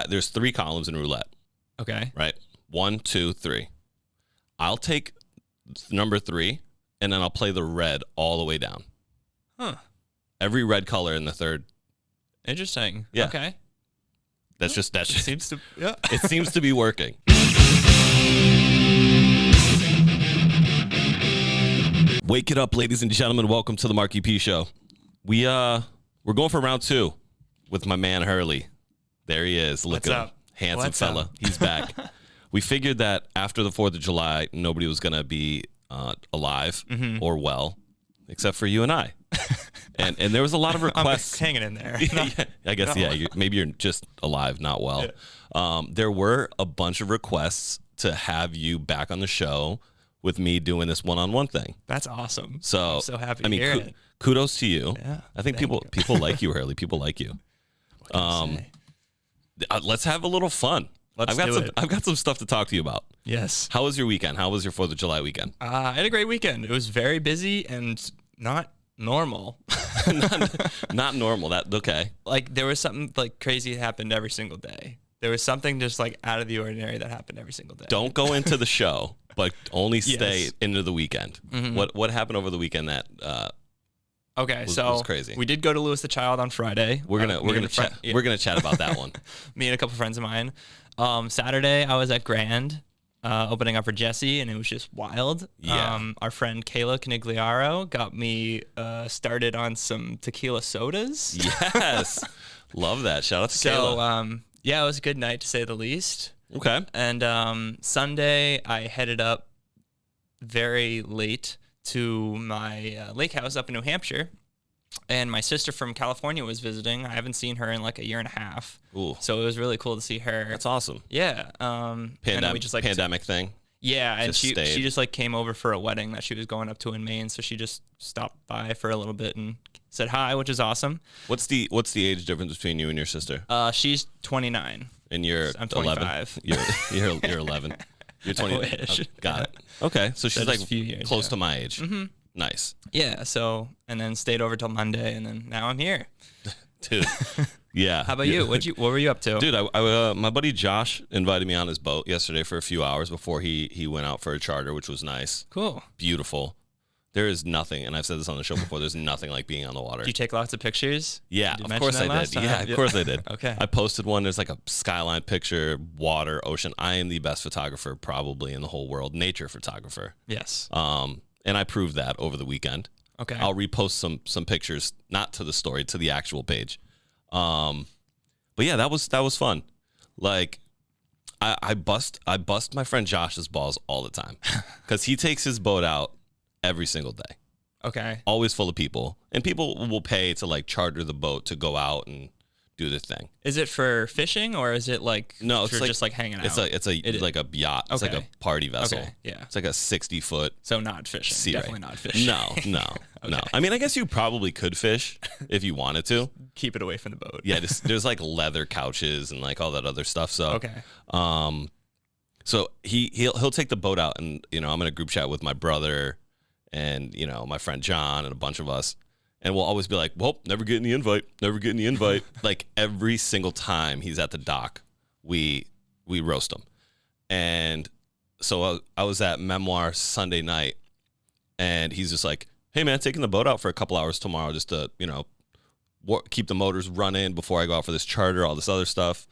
there's 3 columns in roulette. Okay. Right? 1, 2, 3. I'll take number 3, and then I'll play the red all the way down. Huh. Every red color in the third. Interesting. Yeah. Okay. That's just Seems to. Yeah. it seems to be working. Wake it up, ladies and gentlemen. Welcome to the Marckie P Show. We're going for round 2 with my man Hurley. There he is. Look at him. Handsome fella. He's back. We figured that after the 4th of July, nobody was going to be alive or well, except for you and I. And there was a lot of requests. I'm hanging in there. Yeah, I guess, maybe you're just alive, not well. Yeah. There were a bunch of requests to have you back on the show with me doing this one-on-one thing. That's awesome. So, I'm so happy to hear it. Kudos to you. Yeah, I think people like you, Hurley. People like you. Let's have a little fun. I've got some stuff to talk to you about. Yes. How was your weekend? How was your 4th of July weekend? I had a great weekend. It was very busy and not normal. not normal. That okay. Like there was something like crazy that happened every single day. There was something just like out of the ordinary that happened every single day. Don't go into the show, but only stay into the weekend. Mm-hmm. What happened over the weekend that was crazy? We did go to Louis the Child on Friday. We're gonna chat about that one. Me and a couple friends of mine. Saturday I was at Grand. Opening up for Jesse, and it was just wild. Yeah. Our friend Kayla Canigliaro got me started on some tequila sodas. Yes. Love that. Shout out to Kayla. So, yeah, it was a good night to say the least. Okay. And Sunday, I headed up very late to my lake house up in New Hampshire. And my sister from California was visiting. I haven't seen her in like a year and a half. Ooh. So it was really cool to see her. That's awesome. Yeah. And then we just like pandemic thing. Yeah, and she stayed. just like came over for a wedding that she was going up to in Maine, so she just stopped by for a little bit and said hi, which is awesome. What's the age difference between you and your sister? She's 29. And you're I'm 25. 11. You're 11. You're 20. Oh, got it. Okay, so she's like a few years, close to my age. Mm-hmm. Nice. Yeah. So and then stayed over till Monday, and then now I'm here. Dude. Yeah. How about you? What were you up to? Dude, my buddy Josh invited me on his boat yesterday for a few hours before he went out for a charter, which was nice. Cool. Beautiful. There is nothing, and I've said this on the show before, there's nothing like being on the water. Did you take lots of pictures? Yeah, of course I did. Yeah, of course I did. Okay. I posted one. There's like a skyline picture, water, ocean. I am the best photographer probably in the whole world, nature photographer. Yes. And I proved that over the weekend. Okay. I'll repost some pictures, not to the story, to the actual page. But yeah, that was fun. Like, I bust my friend Josh's balls all the time because he takes his boat out every single day. Okay. Always full of people, and people will pay to like charter the boat to go out and do their thing. Is it for fishing or is it like it's for like, just like hanging out? It's like a yacht. It's like a party vessel. Okay. Yeah. It's like a 60-foot. So not fishing. Definitely not fishing. No. No. I mean, I guess you probably could fish if you wanted to. Keep it away from the boat. Yeah, there's like leather couches and like all that other stuff. So okay. So he'll take the boat out, and I'm in a group chat with my brother and my friend John and a bunch of us, and we'll always be like, well, never getting the invite. Like every single time he's at the dock, we roast him. And so I was at Memoir Sunday night, and he's just like, hey man, taking the boat out for a couple hours tomorrow just to keep the motors running before I go out for this charter, all this other stuff,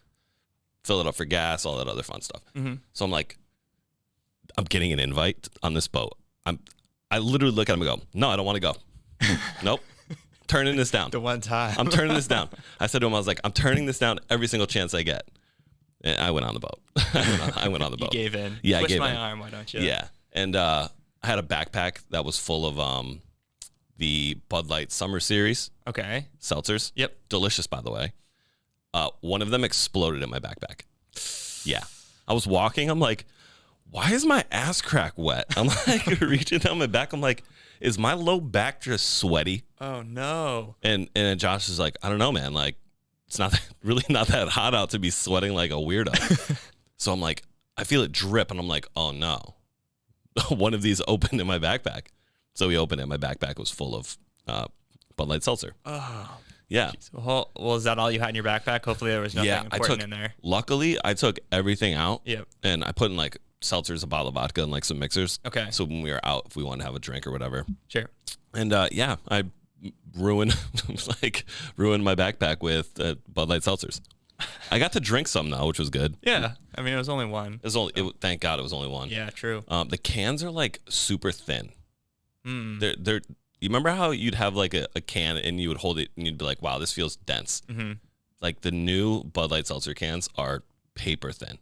fill it up for gas, all that other fun stuff. Mm-hmm. So I'm like, I'm getting an invite on this boat. I literally look at him and go, no, I don't want to go. Nope. Turning this down. The one time. I'm turning this down. I said to him, I was like, I'm turning this down every single chance I get. And I went on the boat. I went on the boat. You gave in. Yeah, Twist I gave my in. arm, why don't you? Yeah. And I had a backpack that was full of the Bud Light Summer Series. Okay. Seltzers. Yep. Delicious, by the way. One of them exploded in my backpack. Yeah. I was walking. I'm like, why is my ass crack wet? I'm like reaching down my back. I'm like, is my low back just sweaty? Oh no. And Josh is like, I don't know, man. Like, it's really not that hot out to be sweating like a weirdo. So I'm like, I feel it drip, and I'm like, oh no. One of these opened in my backpack. So we opened it. My backpack was full of Bud Light Seltzer. Oh. Yeah. Jeez. Well, is that all you had in your backpack? Hopefully there was nothing important in there. Luckily, I took everything out. Yep. And I put in like seltzers, a bottle of vodka, and like some mixers. Okay. So when we were out, if we wanted to have a drink or whatever. Sure. And I ruined my backpack with Bud Light seltzers. I got to drink some though, which was good. Yeah. I mean, it was only one. Thank God it was only one. Yeah, true. The cans are like super thin. Mm. They're. You remember how you'd have like a can and you would hold it and you'd be like, wow, this feels dense. Mm-hmm. Like the new Bud Light seltzer cans are paper thin.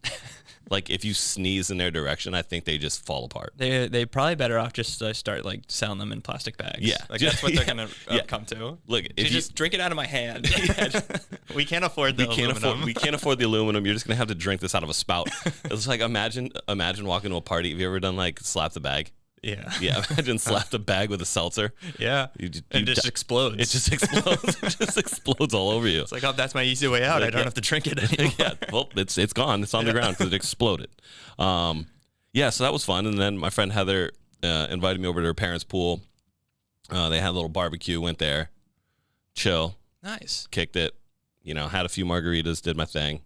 Like if you sneeze in their direction, I think they just fall apart. They probably better off just start like selling them in plastic bags. Yeah, like that's what they're gonna yeah. come to. Look, if you just drink it out of my hand. We can't afford the aluminum. We can't afford the aluminum. You're just gonna have to drink this out of a spout. It's like imagine walking to a party. Have you ever done like slap the bag? Yeah. Yeah. Imagine slap the bag with a seltzer. Yeah. It just explodes. It just explodes. It just explodes all over you. It's like, oh, that's my easy way out. I don't have to drink it anymore. Yeah. Well, it's gone. It's on the ground because it exploded. Yeah. So that was fun. And then my friend Heather invited me over to her parents' pool. They had a little barbecue. Went there, chill, Nice. kicked it. Had a few margaritas, did my thing.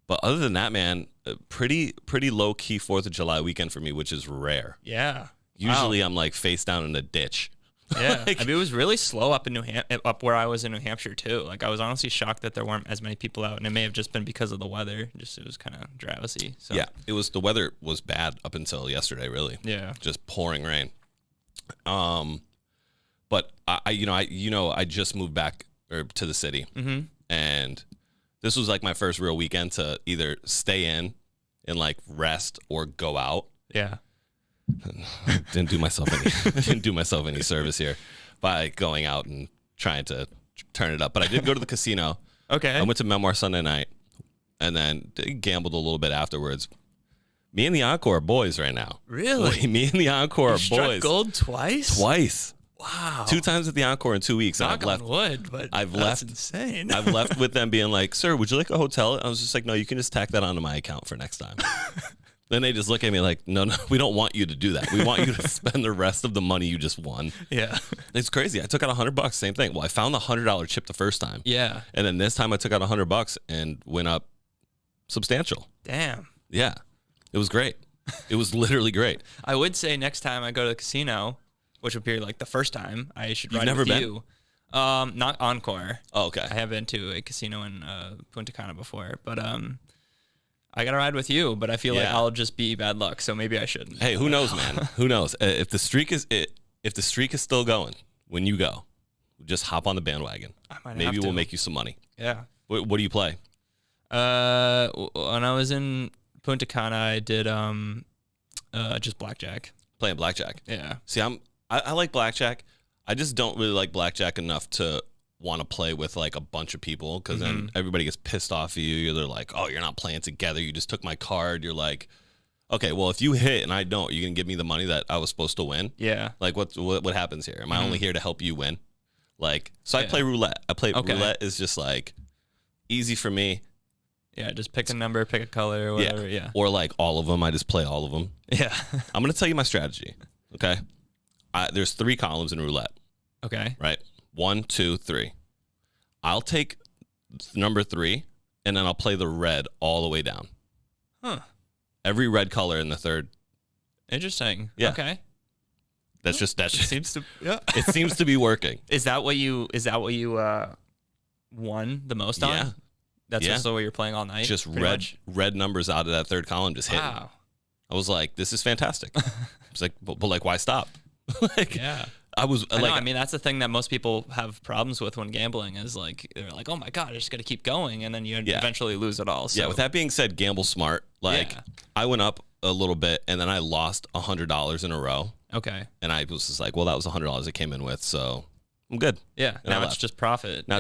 But other than that, man, pretty low key 4th of July weekend for me, which is rare. Yeah. Usually I'm like face down in a ditch. Yeah. I mean, it was really slow up in up where I was in New Hampshire too. Like I was honestly shocked that there weren't as many people out, and it may have just been because of the weather. It was kind of drowsy. So. Yeah, the weather was bad up until yesterday, really. Yeah. Just pouring rain. But I just moved back to the city, and this was like my first real weekend to either stay in and like rest or go out. Yeah. Didn't do myself any service here by going out and trying to turn it up. But I did go to the casino. Okay. I went to Memoir Sunday night and then gambled a little bit afterwards. Me and the Encore are boys right now. Really? Me and the Encore are struck boys. gold twice? Twice. Wow. 2 times at the Encore in 2 weeks. Knock and on wood, but I've that's left insane. I've left with them being like, sir, would you like a hotel? And I was just like, no, you can just tack that onto my account for next time. Then they just look at me like, no, we don't want you to do that. We want you to spend the rest of the money you just won. Yeah. It's crazy. I took out $100, same thing. Well, I found the $100 chip the first time. Yeah. And then this time I took out $100 and went up substantial. Damn. Yeah. It was great. It was literally great. I would say next time I go to the casino, which would be like the first time, I should ride never with been? you. Not Encore. Oh, okay. I have been to a casino in Punta Cana before, but I gotta ride with you. But I feel like I'll just be bad luck, so maybe I shouldn't. Hey, who knows, man? Who knows? If the streak is still going when you go, just hop on the bandwagon. Maybe we'll make you some money. Yeah. What do you play? When I was in Punta Cana, I did just blackjack. Playing blackjack. Yeah. See, I like blackjack. I just don't really like blackjack enough to want to play with like a bunch of people because then everybody gets pissed off at you. They're like, oh, you're not playing together. You just took my card. You're like, okay, well, if you hit and I don't, you can give me the money that I was supposed to win. Yeah. Like what happens here? Am I only here to help you win? Like, so I play roulette. Roulette is just like easy for me. Yeah, just pick a number, pick a color, whatever. Yeah. Or like all of them. I just play all of them. Yeah. I'm going to tell you my strategy. Okay. There's 3 columns in roulette. Okay. Right. 1, 2, 3. I'll take number 3 and then I'll play the red all the way down. Huh. Every red color in the third. Interesting. Yeah. Okay. That's just Seems to it seems to be working. Is that what you won the most on? Yeah. That's just the way you're playing all night. Just red numbers out of that third column just hitting. Wow. I was like, this is fantastic. It's like, but like, why stop? Like, yeah. I was like, I mean, that's the thing that most people have problems with when gambling is like, they're like, oh my God, I just got to keep going. And then you eventually lose it all. So. Yeah. With that being said, gamble smart. Like I went up a little bit and then I lost $100 in a row. Okay. And I was just like, well, that was $100 I came in with. So I'm good. Yeah. And now it's just profit. Now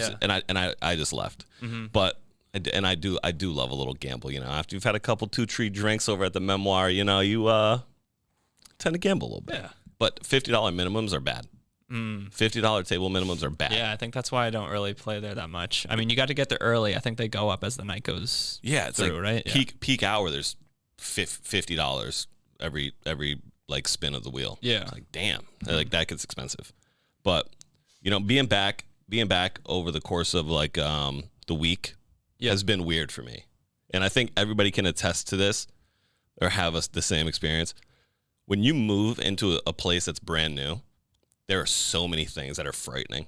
I just left. But I do love a little gamble, you know. After you've had a couple 2-3 drinks over at the Memoir, you know, you tend to gamble a little bit. Yeah. But $50 minimums are bad. $50 table minimums are bad. Yeah, I think that's why I don't really play there that much. I mean, you got to get there early. I think they go up as the night goes. Yeah, it's through, like right? Peak hour. There's $50 every like spin of the wheel. Yeah, it's like damn, like that gets expensive. But you know, being back, being back over the course of like the week has been weird for me. And I think everybody can attest to this or have the same experience. When you move into a place that's brand new, there are so many things that are frightening.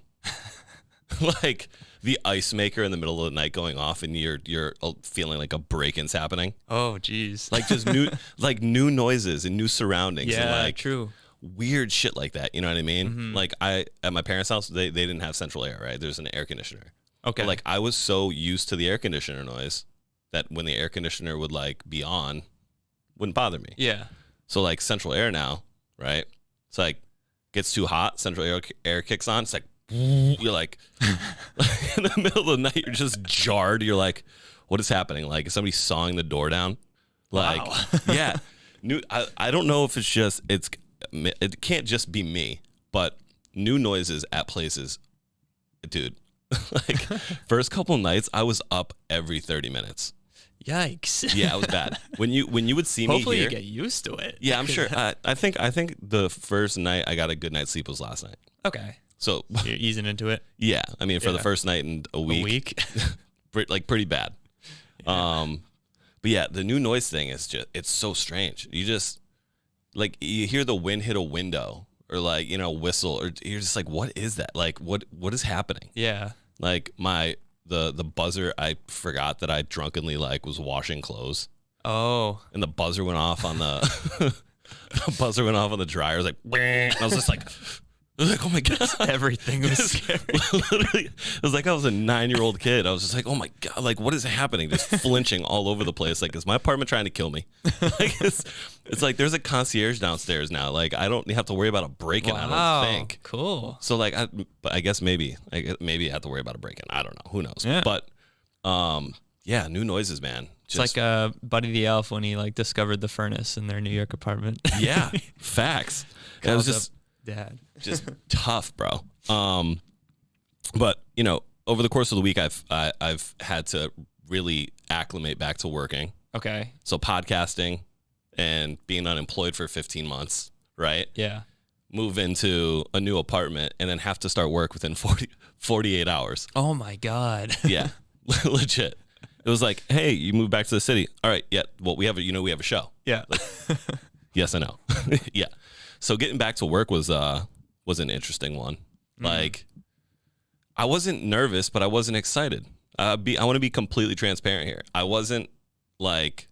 Like the ice maker in the middle of the night going off and you're feeling like a break-in's happening. Oh, geez. Like just new noises and new surroundings. Yeah, and like true. Weird shit like that. You know what I mean? Mm-hmm. Like at my parents' house, they didn't have central air, right? There's an air conditioner. Okay. But like I was so used to the air conditioner noise that when the air conditioner would like be on, wouldn't bother me. Yeah. So like central air now, right? It's like gets too hot, central air kicks on. It's like you're like in the middle of the night, you're just jarred. You're like, what is happening? Like is somebody sawing the door down? Like, wow. Yeah. I don't know if it can't just be me, but new noises at places, dude. Like first couple nights, I was up every 30 minutes. Yikes. Yeah, it was bad. When you would see Hopefully me here, you get used to it. yeah, I'm sure. I think the first night I got a good night's sleep was last night. Okay. So You're easing into it. yeah, I mean for the first night in a week, like pretty bad. Yeah. But yeah, the new noise thing is it's so strange. You just like you hear the wind hit a window or like whistle or you're just like, what is that? Like what is happening? Yeah. Like the buzzer, I forgot that I drunkenly like was washing clothes. Oh. And the buzzer went off on the the dryer. It was like, and I was just like, oh my God. Everything was scary. Literally, it was like I was a 9-year-old kid. I was just like, oh my God, like what is happening? Just flinching all over the place. Like, is my apartment trying to kill me? Like it's like there's a concierge downstairs now. Like I don't have to worry about a break-in, Wow. I don't think. Cool. So like I guess maybe I have to worry about a break-in. I don't know. Who knows? Yeah. But yeah, new noises, man. It's like Buddy the Elf when he like discovered the furnace in their New York apartment. Yeah, facts. It was just Dad. just tough, bro. But over the course of the week, I've had to really acclimate back to working. Okay. So podcasting and being unemployed for 15 months, right? Yeah. Move into a new apartment and then have to start work within 48 hours. Oh my God. Yeah, legit. It was like, hey, you moved back to the city. All right, yeah. Well, we have a show. Yeah. Like, yes, I know. Yeah. So getting back to work was an interesting one. Mm-hmm. Like, I wasn't nervous, but I wasn't excited. I want to be completely transparent here. I wasn't like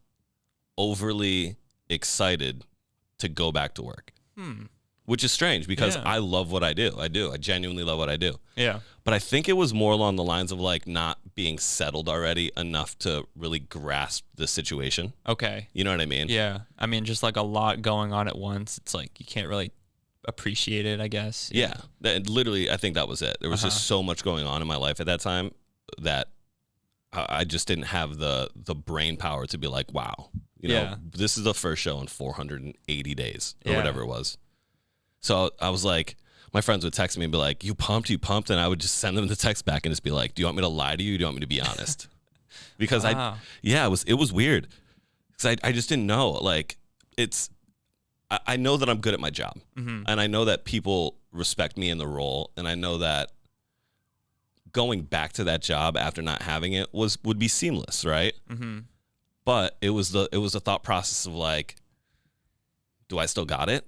overly excited to go back to work, which is strange because I love what I do. I genuinely love what I do. Yeah. But I think it was more along the lines of like not being settled already enough to really grasp the situation. Okay. You know what I mean? Yeah. I mean, just like a lot going on at once. It's like you can't really appreciate it, I guess. Yeah. Literally, I think that was it. There was just so much going on in my life at that time that I just didn't have the brain power to be like, wow, this is the first show in 480 days or whatever it was. So I was like, my friends would text me and be like, you pumped? And I would just send them the text back and just be like, do you want me to lie to you? Do you want me to be honest? Because it was weird. Because I just didn't know. Like, I know that I'm good at my job. Mm-hmm. And I know that people respect me in the role. And I know that going back to that job after not having it would be seamless, right? Mm-hmm. But it was the thought process of like, do I still got it?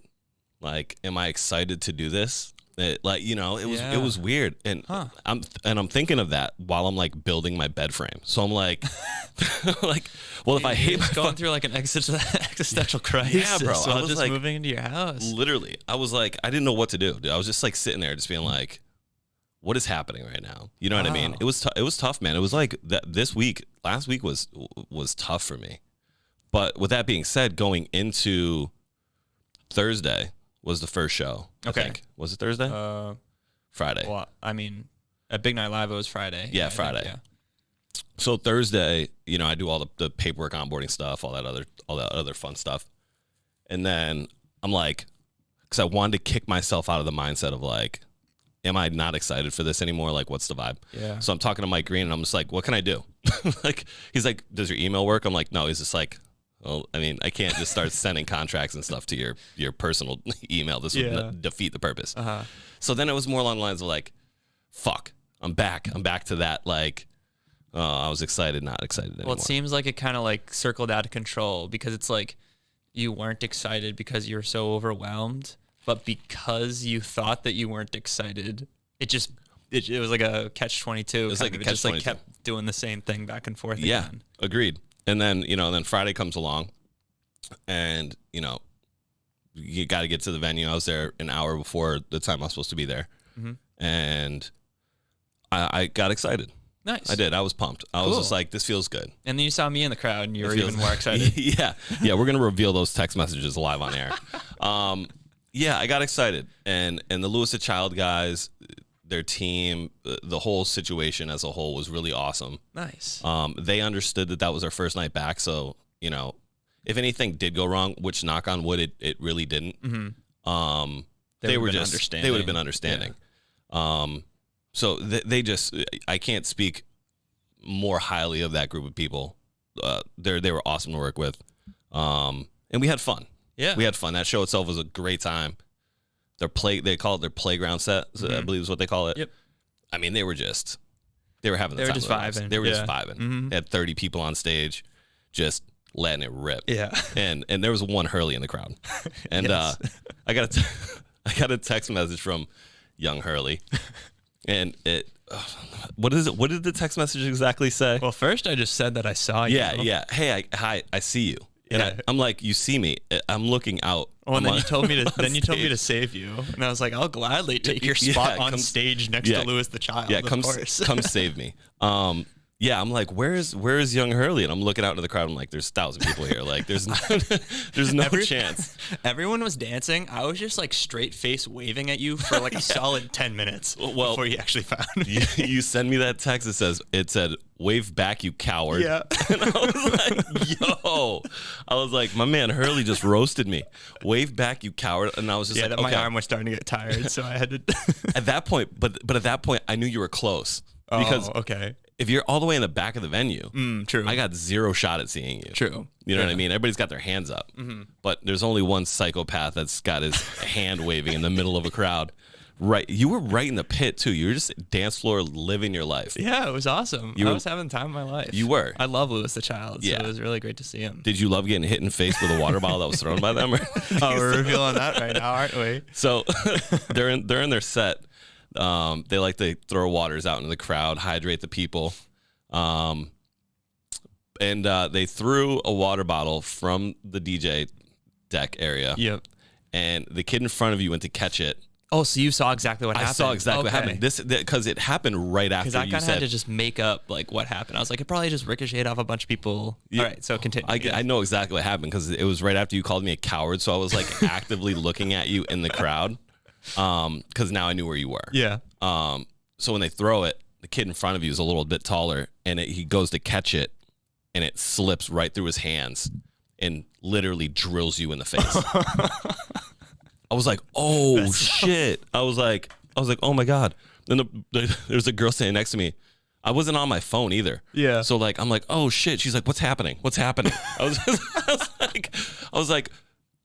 Like, am I excited to do this? It was weird, and I'm thinking of that while I'm like building my bed frame. So I'm like, well, if I hate going through like an existential crisis, yeah, bro, while I was just like, moving into your house. Literally, I was like, I didn't know what to do. Dude. I was just like sitting there, just being like, what is happening right now? You know what I mean? It was tough, man. It was like that last week was tough for me. But with that being said, going into Thursday was the first show. Okay. I think. Was it Thursday? Friday. Well, I mean, at Big Night Live, it was Friday. Yeah, Friday. Think, yeah. So Thursday, I do all the paperwork, onboarding stuff, all that other fun stuff. And then I'm like, because I wanted to kick myself out of the mindset of like, am I not excited for this anymore? Like, what's the vibe? Yeah. So I'm talking to Mike Green and I'm just like, what can I do? Like, he's like, does your email work? I'm like, no. He's just like, well, I mean, I can't just start sending contracts and stuff to your personal email. This would defeat the purpose. Uh-huh. So then it was more along the lines of like, fuck, I'm back. I'm back to that. Like, I was excited, not excited anymore. Well, it seems like it kind of like circled out of control because it's like you weren't excited because you were so overwhelmed, but because you thought that you weren't excited, it was like a catch-22. It was like a It just like catch-22. kept doing the same thing back and forth Yeah, again. agreed. And then, then Friday comes along and, you got to get to the venue. I was there an hour before the time I was supposed to be there. Mm-hmm. And I got excited. Nice. I did. I was pumped. I was Cool. just like, this feels good. And then you saw me in the crowd and you were even more excited. Yeah. We're going to reveal those text messages live on air. Yeah, I got excited. And the Lewis the Child guys, their team, the whole situation as a whole was really awesome. Nice. They understood that was our first night back. So, if anything did go wrong, which knock on wood, it really didn't. Mm-hmm. They would have been understanding. Yeah. So they just, I can't speak more highly of that group of people. They were awesome to work with. And we had fun. Yeah. We had fun. That show itself was a great time. They call it their playground set, Mm-hmm. I believe is what they call it. Yep. I mean, they were having the time of their lives. vibing. They were just Yeah. vibing. Mm-hmm. They had 30 people on stage, just letting it rip. Yeah. And there was one Hurley in the crowd. And Yes. I got a text message from young Hurley. And what is it? What did the text message exactly say? Well, first I just said that I saw you. Yeah. Hey, hi, I see you. And Yeah. I'm like, you see me. I'm looking out. Oh, and then you told me to stage. save you, and I was like, I'll gladly take your Yeah, spot on come- stage next yeah. to Lewis the Child. Yeah, of come course. come save me. Yeah, I'm like, where is young Hurley? And I'm looking out into the crowd. I'm like, there's 1,000 people here. Like, there's no chance. Everyone was dancing. I was just like straight face waving at you for like a solid 10 minutes Well, before you actually found me. You send me that text. It said, wave back, you coward. Yeah. And I was like, yo. I was like, my man Hurley just roasted me. Wave back, you coward. And I was just Yeah, like, that okay. my arm was starting to get tired, so I had to. At that point, but at that point, I knew you were close. Because okay. if you're all the way in the back of the venue, True. I got zero shot at seeing you. True. You know what I Yeah. mean? Everybody's got their hands up. But there's only one psychopath that's got his hand waving in the middle of a crowd. Right. You were right in the pit, too. You were just dance floor living your life. Yeah, it was awesome. I was having the time of my life. You were. I love Lewis the Child, so Yeah. it was really great to see him. Did you love getting hit in the face with a water bottle that was thrown by them? Oh, we're revealing that right now, aren't we? So they're in their set. They like to throw waters out into the crowd, hydrate the people. And they threw a water bottle from the DJ deck area. Yep. And the kid in front of you went to catch it. Oh, so you saw exactly what happened. I saw exactly what Okay. happened. Because it happened right after Because I you kind of had said. to just make up like what happened. I was like, it probably just ricocheted off a bunch of people. Yeah. All right, so continue. I know exactly what happened because it was right after you called me a coward. So I was like actively looking at you in the crowd because now I knew where you were. Yeah. So when they throw it, the kid in front of you is a little bit taller, and he goes to catch it, and it slips right through his hands and literally drills you in the face. I was like, oh shit! I was like, oh my god! Then there's a girl standing next to me. I wasn't on my phone either. Yeah. So like, I'm like, oh shit! She's like, what's happening? What's happening? I was like,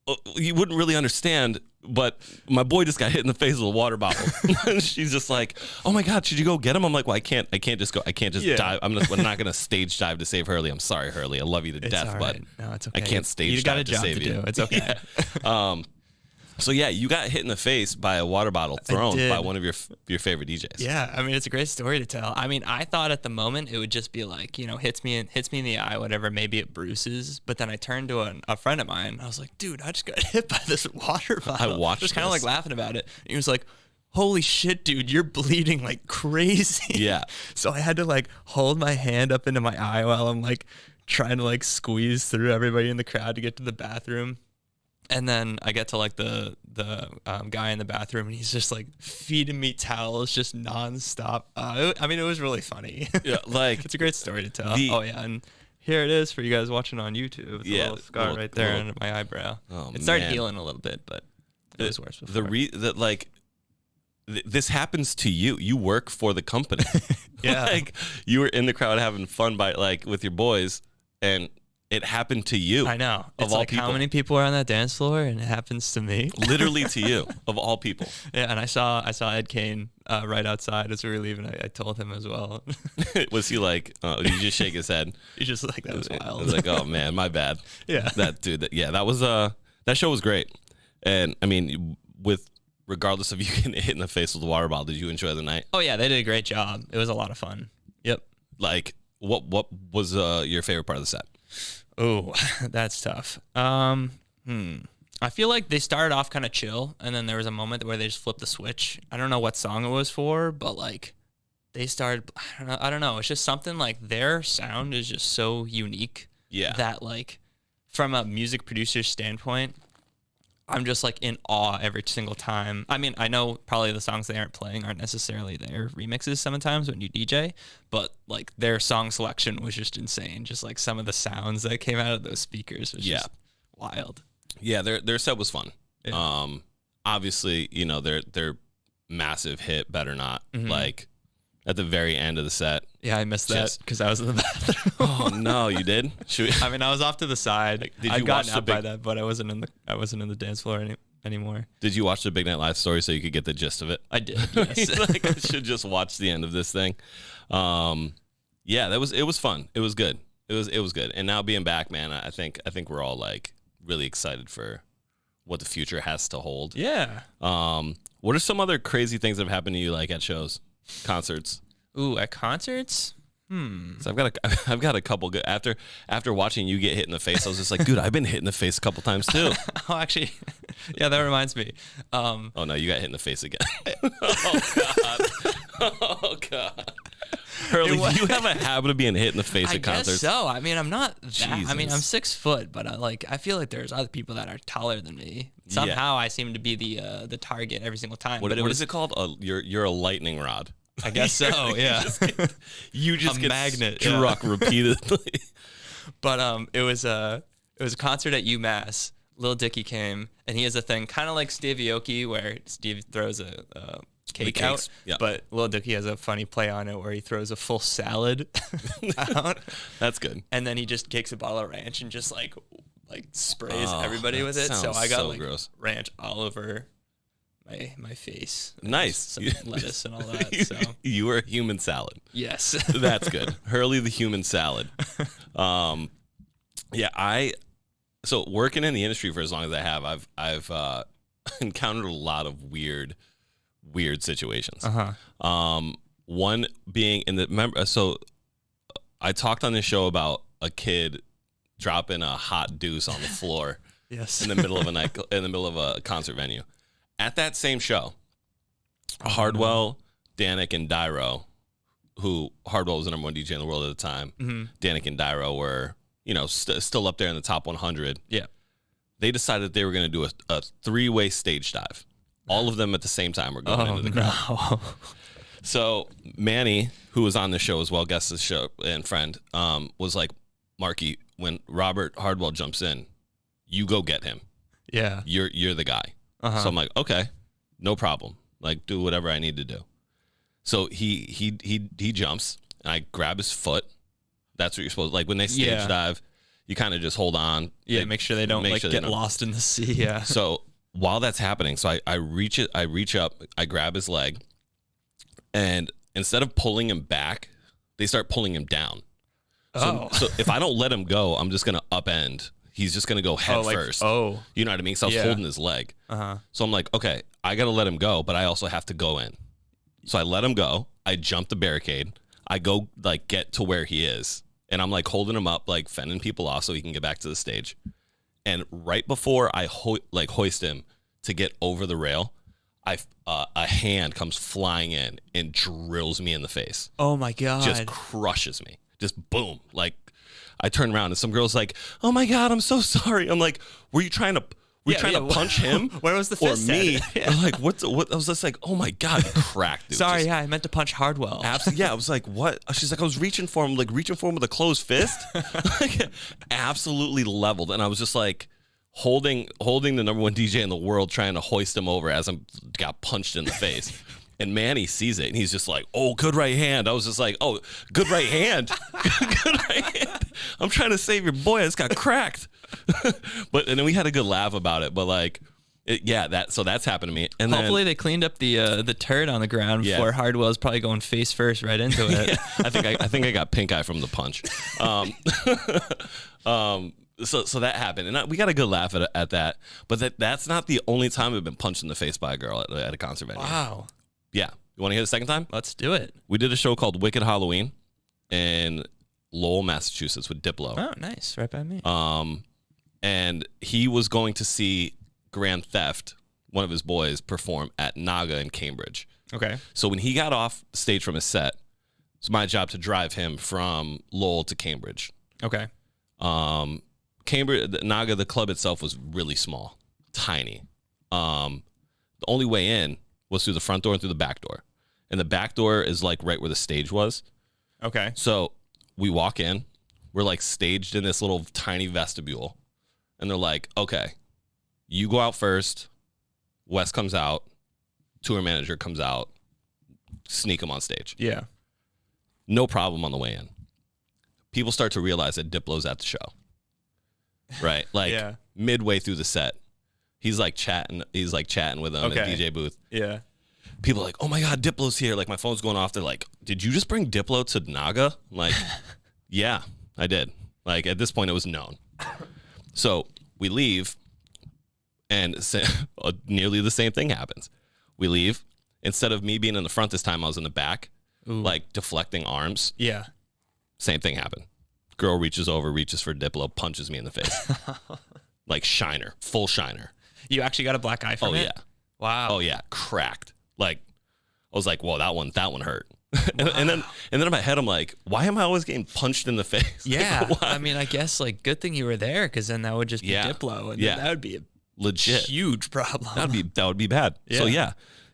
oh, you wouldn't really understand, but my boy just got hit in the face with a water bottle. And she's just like, oh my god, should you go get him? I'm like, well, I can't just dive. I'm not gonna stage dive to save Hurley. I'm sorry, Hurley. I love you to death, all but right. No, it's okay. I can't stage You got dive a to job save to you. do. It's okay. Yeah. So yeah, you got hit in the face by a water bottle thrown did. by one of your favorite DJs. Yeah, I mean, it's a great story to tell. I mean, I thought at the moment it would just be like, hits me in the eye, whatever, maybe it bruises. But then I turned to a friend of mine. I was like, dude, I just got hit by this water bottle. I watched just kind of this. like laughing about it. And he was like, holy shit, dude, you're bleeding like crazy. Yeah. So I had to like hold my hand up into my eye while I'm like trying to like squeeze through everybody in the crowd to get to the bathroom. And then I get to like the guy in the bathroom, and he's just like feeding me towels just nonstop. I mean, it was really funny. Yeah, like it's a great story to tell. the- Oh yeah, and here it is for you guys watching on YouTube. It's a little scar right there under my eyebrow. Oh, it started man. healing a little bit, but it was worse before. This happens to you. You work for the company. Yeah. Like you were in the crowd having fun with your boys, and it happened to you. I know. Of It's all like people. how many people are on that dance floor, and it happens to me. Literally to you, of all people. Yeah, and I saw Ed Kane right outside as we were leaving. I told him as well. Was he like, did you just shake his head? He's just like, that was I wild. was like, oh man, my bad. Yeah. That dude, that was, that show was great. And I mean, regardless of you getting hit in the face with the water bottle, did you enjoy the night? Oh yeah, they did a great job. It was a lot of fun. Yep. Like, what was your favorite part of the set? Oh, that's tough. I feel like they started off kind of chill, and then there was a moment where they just flipped the switch. I don't know what song it was for, but like they started. I don't know. It's just something like their sound is just so unique. Yeah. That like from a music producer's standpoint, I'm just like in awe every single time. I mean, I know probably the songs they aren't playing aren't necessarily their remixes sometimes when you DJ, but like their song selection was just insane. Just like some of the sounds that came out of those speakers was just wild. Yeah, their set was fun. Yeah. Obviously, you know, their massive hit Better Not, like at the very end of the set. Yeah, I missed that because I was in the bathroom. Oh no, you did? I mean, I was off to the side. Like, did I'd you gotten watch the out by big- that, but I wasn't in the dance floor anymore. Did you watch the Big Night Live story so you could get the gist of it? I did. Yes. Like, I should just watch the end of this thing. Yeah, it was fun. It was good. It was good. And now being back, man, I think we're all like really excited for what the future has to hold. Yeah. What are some other crazy things that have happened to you, like at shows, concerts? Ooh, at concerts? So I've got a couple good after watching you get hit in the face. I was just like, dude, I've been hit in the face a couple times too. Oh, actually, yeah, that reminds me. Oh no, you got hit in the face again. Oh god. Oh god. Hurley, do you have a habit of being hit in the face I at guess concerts? so. I mean, I'm not that. I mean, I'm Jesus. 6 foot, but I feel like there's other people that are taller than me. Somehow, I seem to be the target every single time. What was is it called? You're a lightning rod. I guess so. Yeah. You just A get magnet, struck repeatedly. But it was a concert at UMass. Lil Dicky came, and he has a thing kind of like Steve Aoki, where Steve throws a cake out, cakes, yeah. but Lil Dicky has a funny play on it where he throws a full salad out, That's good. and then he just takes a bottle of ranch and just like sprays everybody with that it. So sounds I got so like gross. ranch all over my face. Nice. Some lettuce and all that. So You were a human salad. yes. That's good. Hurley the human salad. Yeah, so working in the industry for as long as I have, I've encountered a lot of weird situations. One being so I talked on this show about a kid dropping a hot deuce on the floor Yes. in the middle of a concert venue. At that same show, Hardwell, Danik, and Dyro, who Hardwell was the #1 DJ in the world at the time. Danik and Dyro were, still up there in the top 100. Yeah. They decided they were going to do a 3-way stage dive. All of them at the same time were going into the crowd. No. So Manny, who was on the show as well, guest of the show and friend, was like, Marckie, when Robert Hardwell jumps in, you go get him. Yeah. You're the guy. So I'm like, okay, no problem. Like, do whatever I need to do. So he jumps, and I grab his foot. That's what you're supposed to, like when they stage dive, you kind of just hold on. Yeah, make sure they don't get lost in the sea. Yeah. So while that's happening, so I reach up, I grab his leg, and instead of pulling him back, they start pulling him down. So if I don't let him go, I'm just gonna upend. He's just gonna go head first. You know what I mean? So I was holding his leg. So I'm like, okay, I gotta let him go, but I also have to go in. So I let him go. I jump the barricade. I go like get to where he is, and I'm like holding him up, like fending people off so he can get back to the stage. And right before I hoist him to get over the rail, a hand comes flying in and drills me in the face. Oh my God. Just crushes me. Just boom. Like I turn around and some girl's like, "Oh my God, I'm so sorry." I'm like, "Were you trying to punch him? Where was the or fist me?" head? Or like what? I was just like, "Oh my God, you cracked, dude." Sorry, Just I meant to punch Hardwell. absolutely. Yeah, I was like, "What?" She's like, "I was reaching for him with a closed fist." Like, absolutely leveled, and I was just like holding the #1 DJ in the world, trying to hoist him over as I got punched in the face. And Manny sees it, and he's just like, "Oh, good right hand." I was just like, "Oh, good right hand." Good right hand. I'm trying to save your boy. I just got cracked. And then we had a good laugh about it. But like, that's happened to me. And hopefully they cleaned up the turd on the ground before Hardwell's probably going face first right into it. Yeah, I think I got pink eye from the punch. So that happened, and we got a good laugh at that. But that's not the only time I've been punched in the face by a girl at a concert venue. Wow. Yeah. You want to hear the second time? Let's do it. We did a show called Wicked Halloween in Lowell, Massachusetts with Diplo. Oh, nice. Right by me. And he was going to see Grand Theft, one of his boys, perform at Naga in Cambridge. Okay. So when he got off stage from his set, it's my job to drive him from Lowell to Cambridge. Okay. Cambridge, Naga, the club itself was really small, tiny. The only way in was through the front door and through the back door. And the back door is like right where the stage was. Okay. So we walk in, we're like staged in this little tiny vestibule. And they're like, okay, you go out first. Wes comes out. Tour manager comes out. Sneak him on stage. Yeah. No problem on the way in. People start to realize that Diplo's at the show. Right? Like midway through the set. He's like chatting with them at DJ booth. Yeah. People are like, oh my God, Diplo's here. Like my phone's going off. They're like, did you just bring Diplo to Naga? I'm like, yeah, I did. Like at this point it was known. So we leave and nearly the same thing happens. We leave. Instead of me being in the front this time, I was in the back, like deflecting arms. Yeah. Same thing happened. Girl reaches over, reaches for Diplo, punches me in the face. Like shiner, full shiner. You actually got a black eye from it? Oh, yeah. Wow. Oh, yeah. Cracked. Like, I was like, whoa, that one hurt. and then in my head, I'm like, why am I always getting punched in the face? Yeah. Like, I mean, I guess, like, good thing you were there, because then that would just be Diplo. And that would be a legit huge problem. That would be bad. Yeah. So,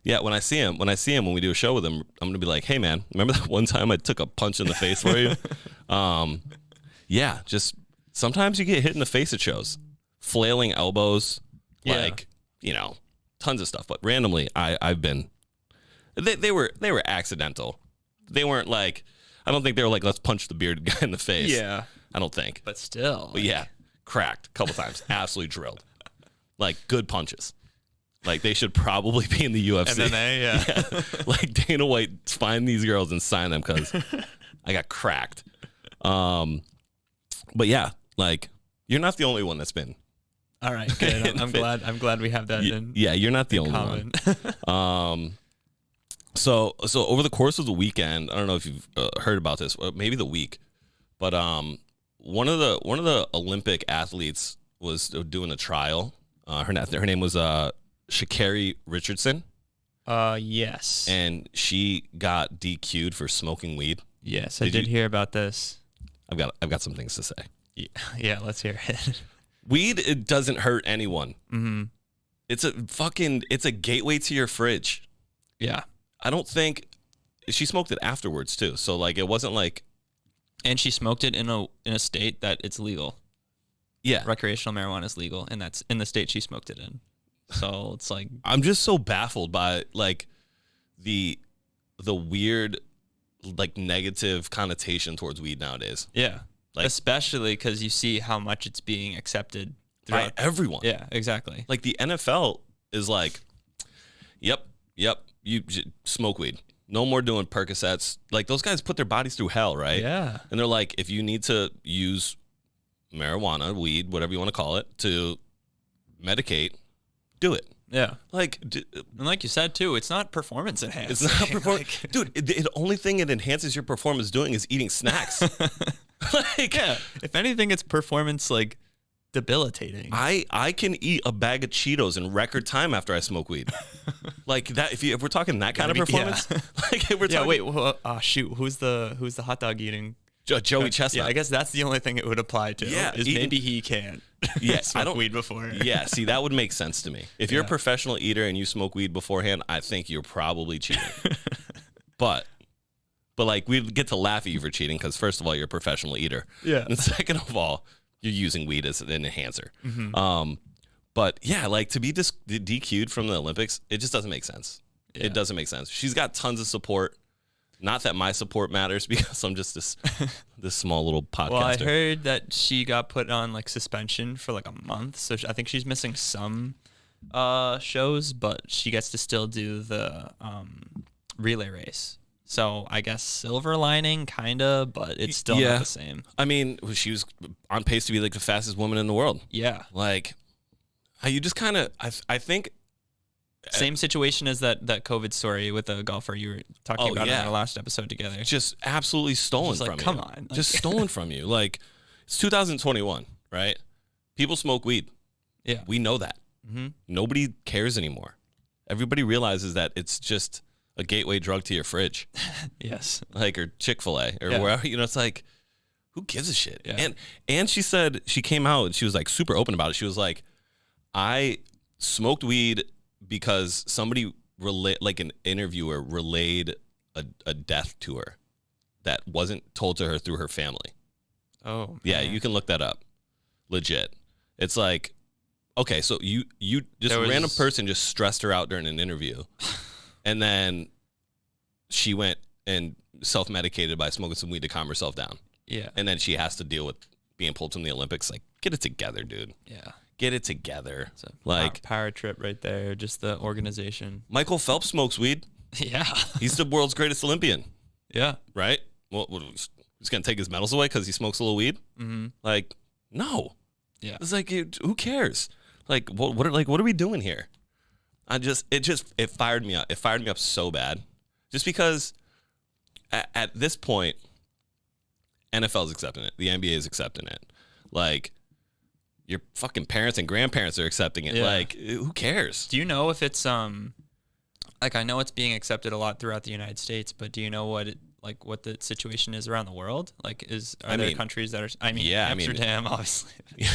yeah, when I see him, when we do a show with him, I'm going to be like, hey, man, remember that one time I took a punch in the face for you? Just sometimes you get hit in the face at shows. Flailing elbows, like, tons of stuff. But randomly, I've been, they were accidental. They weren't like, I don't think they were like, let's punch the bearded guy in the face. Yeah. I don't think. But still. But yeah, cracked a couple times. Absolutely drilled. Like good punches. Like they should probably be in the UFC. MMA, Like Dana White, find these girls and sign them because I got cracked. But yeah, like you're not the only one that's been. All right, good. I'm glad we have that in. Yeah, you're not the only common. one. So over the course of the weekend, I don't know if you've heard about this, or maybe the week, but one of the Olympic athletes was doing a trial. Her name was Sha'Carri Richardson. Yes. And she got DQ'd for smoking weed. Yes, I did hear about this. I've got some things to say. Yeah, let's hear it. Weed, it doesn't hurt anyone. Mm-hmm. It's a gateway to your fridge. Yeah. I don't think she smoked it afterwards too. So like it wasn't like, and she smoked it in a state that it's legal. Yeah. Recreational marijuana is legal, and that's in the state she smoked it in. So it's like, I'm just so baffled by like the weird like negative connotation towards weed nowadays. Yeah. Like, especially because you see how much it's being accepted by everyone. Yeah, exactly. Like the NFL is like, yep, you smoke weed. No more doing Percocets. Like those guys put their bodies through hell, right? Yeah. And they're like, if you need to use marijuana, weed, whatever you want to call it, to medicate, do it. Yeah. Like, and like you said too, it's not performance enhancing. It's not performance. Dude, the only thing it enhances your performance doing is eating snacks. Like, yeah. If anything, it's performance like debilitating. I can eat a bag of Cheetos in record time after I smoke weed. Like that. If we're talking that kind of performance, like if we're talking. Wait. Shoot. Who's the hot dog eating? Joey Chestnut. Yeah, I guess that's the only thing it would apply to. Yeah, maybe he can't. Yeah, smoke weed before. Yeah, see, that would make sense to me. If you're a professional eater and you smoke weed beforehand, I think you're probably cheating. But like we'd get to laugh at you for cheating because first of all, you're a professional eater. Yeah. And second of all, you're using weed as an enhancer. Mm-hmm. But yeah, like to be DQ'd from the Olympics, it just doesn't make sense. Yeah. It doesn't make sense. She's got tons of support. Not that my support matters because I'm just this small little podcaster. Well, I heard that she got put on like suspension for like a month, so I think she's missing some shows, but she gets to still do the relay race. So I guess silver lining, kinda, but it's still not the same. I mean, she was on pace to be like the fastest woman in the world. Yeah. Like, you just kind of, I think. Same situation as that COVID story with the golfer you were talking about in our last episode together. Just absolutely stolen from you. Come on. Just stolen from you. Like, it's 2021, right? People smoke weed. Yeah. We know that. Mm-hmm. Nobody cares anymore. Everybody realizes that it's just a gateway drug to your fridge. Yes. Like, or Chick-fil-A or wherever, it's like, who gives a shit? Yeah. And she said, she came out and she was like super open about it. She was like, I smoked weed because somebody like an interviewer relayed a death to her that wasn't told to her through her family. Oh, yeah, you can look that up. Legit. It's like, okay, so you just a random person just stressed her out during an interview, and then she went and self-medicated by smoking some weed to calm herself down. Yeah, and then she has to deal with being pulled from the Olympics. Like, get it together, dude. Yeah. Get it together. It's a like power trip right there, just the organization. Michael Phelps smokes weed. Yeah. He's the world's greatest Olympian. Yeah. Right? Well, he's going to take his medals away because he smokes a little weed? Mm-hmm. Like, no. Yeah. It's like, who cares? Like, what are we doing here? It fired me up. It fired me up so bad. Just because at this point, NFL's accepting it. The NBA is accepting it. Like, your fucking parents and grandparents are accepting it. Yeah. Like, who cares? Do you know if it's like, I know it's being accepted a lot throughout the United States, but do you know what the situation is around the world? Like, are there countries that are? Amsterdam, obviously.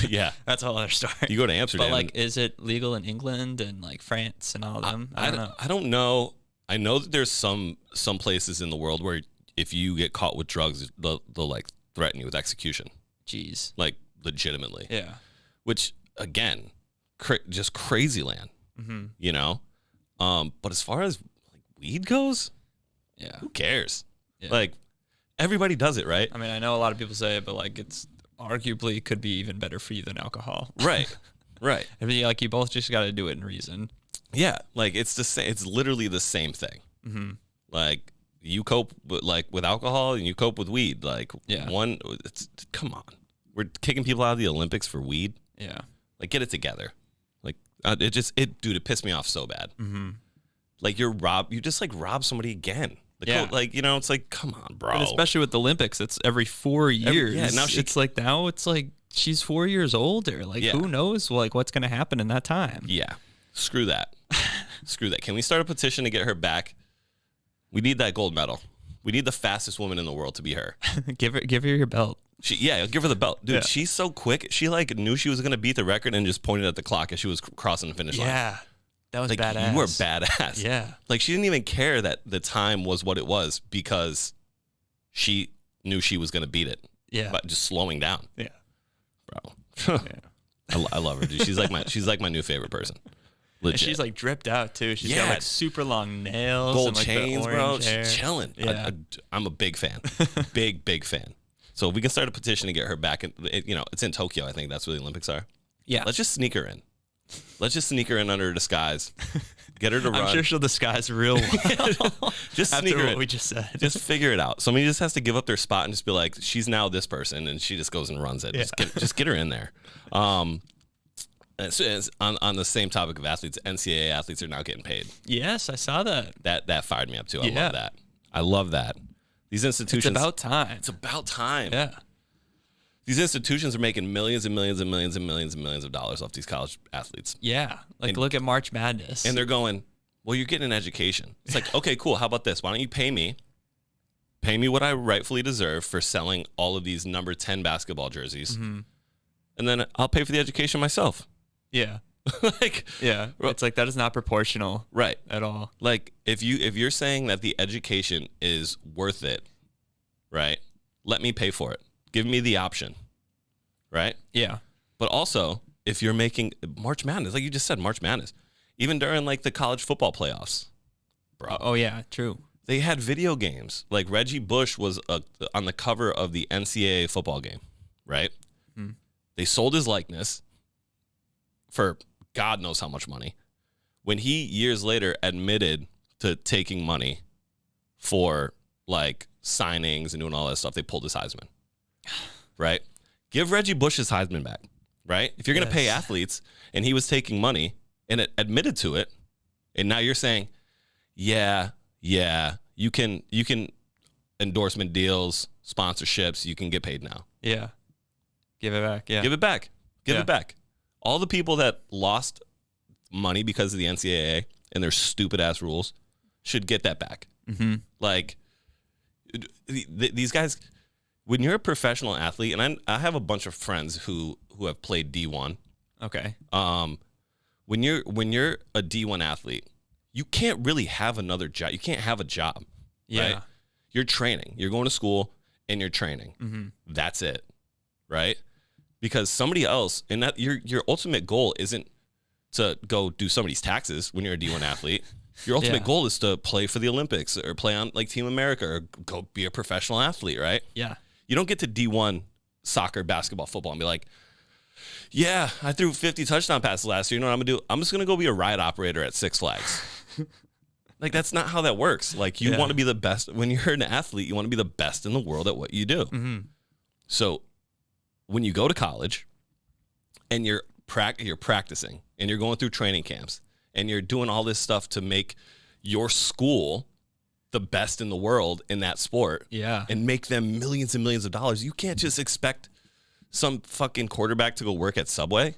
Yeah, that's a whole other story. You go to Amsterdam, but like, is it legal in England and like France and all of them? I don't know. I don't know. I know that there's some places in the world where if you get caught with drugs, they'll like threaten you with execution. Jeez. Like, legitimately. Yeah. Which, again, just crazy land, But as far as like weed goes, who cares? Yeah. Like, everybody does it, right? I mean, I know a lot of people say it, but like, it's arguably could be even better for you than alcohol. Right. Right. I mean, like, you both just got to do it in reason. Yeah. Like, it's the same. It's literally the same thing. Mm-hmm. Like, you cope with alcohol and you cope with weed. Like, come on. We're kicking people out of the Olympics for weed. Yeah. Like, get it together. Like, it pissed me off so bad. Mm-hmm. Like, you just like rob somebody again. Like, it's like, come on, bro. And especially with the Olympics, it's every 4 years. Now it's like she's 4 years older. Like, who knows like what's going to happen in that time? Yeah. Screw that. Screw that. Can we start a petition to get her back? We need that gold medal. We need the fastest woman in the world to be her. Give her your belt. Give her the belt. Dude, she's so quick. She like knew she was going to beat the record and just pointed at the clock as she was crossing the finish line. Yeah. That was like, badass. You were badass. Yeah. Like, she didn't even care that the time was what it was because she knew she was going to beat it. Yeah. But just slowing down. Yeah. Bro. I love her, dude. She's like my new favorite person. Legit. And she's like dripped out too. She's got like super long nails, gold and, like, chains, bro. She's chilling. Yeah. I'm a big fan. big fan. So if we can start a petition to get her back. It's in Tokyo. I think that's where the Olympics are. Yeah. Let's just sneak her in. Let's just sneak her in under a disguise. Get her to run. I'm sure she'll disguise real well. Just after sneak her what in. we just said. Just figure it out. Somebody just has to give up their spot and just be like, she's now this person, and she just goes and runs it. Yeah. Just get her in there. It's on the same topic of athletes, NCAA athletes are now getting paid. Yes, I saw that. That fired me up too. I love that. These institutions. It's about time. It's about time. Yeah. These institutions are making millions and millions and millions and millions and millions of dollars off these college athletes. Yeah. Like, look at March Madness. And they're going, well, you're getting an education. It's like, okay, cool. How about this? Why don't you pay me what I rightfully deserve for selling all of these number 10 basketball jerseys. Mm-hmm. And then I'll pay for the education myself. Yeah. Yeah. It's like, that is not proportional. Right. At all. Like, if you're saying that the education is worth it, right? Let me pay for it. Give me the option. Right? Yeah. But also, if you're making March Madness, like you just said, March Madness, even during like the college football playoffs, bro. Oh yeah, true. They had video games. Like Reggie Bush was on the cover of the NCAA football game, right? They sold his likeness for God knows how much money. When he years later admitted to taking money for like signings and doing all that stuff, they pulled his Heisman, right? Give Reggie Bush his Heisman back, right? If you're going to pay athletes and he was taking money and it admitted to it, and now you're saying, yeah, you can endorsement deals, sponsorships, you can get paid now. Yeah. Give it back. Yeah. Give it back. Give it back. All the people that lost money because of the NCAA and their stupid ass rules should get that back. Mm-hmm. Like these guys, when you're a professional athlete, and I have a bunch of friends who have played D1. Okay. When you're a D1 athlete, you can't really have another job. You can't have a job. Yeah. Right? You're training. You're going to school and you're training. Mm-hmm. That's it. Right? Because somebody else, and that your ultimate goal isn't to go do somebody's taxes when you're a D1 athlete. Your ultimate goal is to play for the Olympics or play on like Team America or go be a professional athlete, right? Yeah. You don't get to D1 soccer, basketball, football and be like, yeah, I threw 50 touchdown passes last year. You know what I'm going to do? I'm just going to go be a ride operator at Six Flags. Like, that's not how that works. Like, you want to be the best. When you're an athlete, you want to be the best in the world at what you do. Mm-hmm. So when you go to college and you're practicing and you're going through training camps and you're doing all this stuff to make your school the best in the world in that sport and make them millions and millions of dollars, you can't just expect some fucking quarterback to go work at Subway.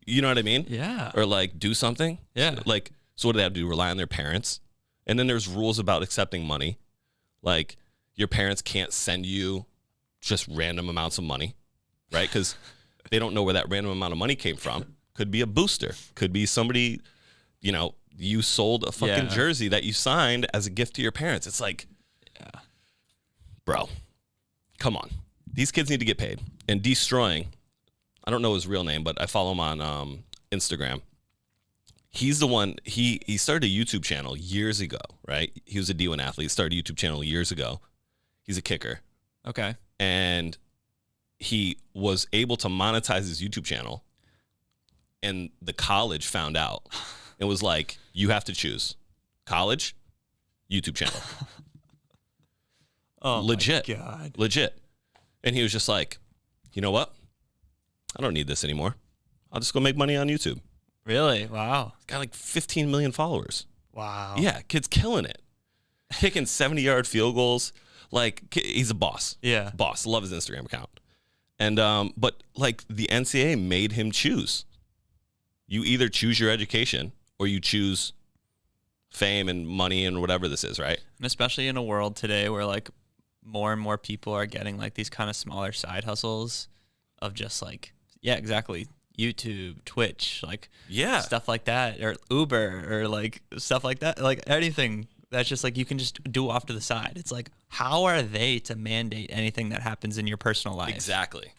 You know what I mean? Yeah. Or like do something. Yeah. Like, so what do they have to do? Rely on their parents? And then there's rules about accepting money. Like, your parents can't send you just random amounts of money, right? Because they don't know where that random amount of money came from. Could be a booster. Could be somebody, you sold a fucking jersey that you signed as a gift to your parents. It's like, bro, come on. These kids need to get paid. And Destroying, I don't know his real name, but I follow him on Instagram. He's the one, he started a YouTube channel years ago, right? He was a D1 athlete, started a YouTube channel years ago. He's a kicker. Okay. And he was able to monetize his YouTube channel. And the college found out and was like, you have to choose college, YouTube channel. Oh, legit. my God. Legit. And he was just like, you know what? I don't need this anymore. I'll just go make money on YouTube. Really? Wow. He's got like 15 million followers. Wow. Yeah, kid's killing it. Kicking 70-yard field goals. Like, he's a boss. Yeah. Boss. Love his Instagram account. And, but like the NCAA made him choose. You either choose your education or you choose fame and money and whatever this is, right? And especially in a world today where like more and more people are getting like these kind of smaller side hustles of just like, yeah, exactly. YouTube, Twitch, like stuff like that, or Uber, or like stuff like that, like anything that's just like you can just do off to the side. It's like, how are they to mandate anything that happens in your personal life? Exactly.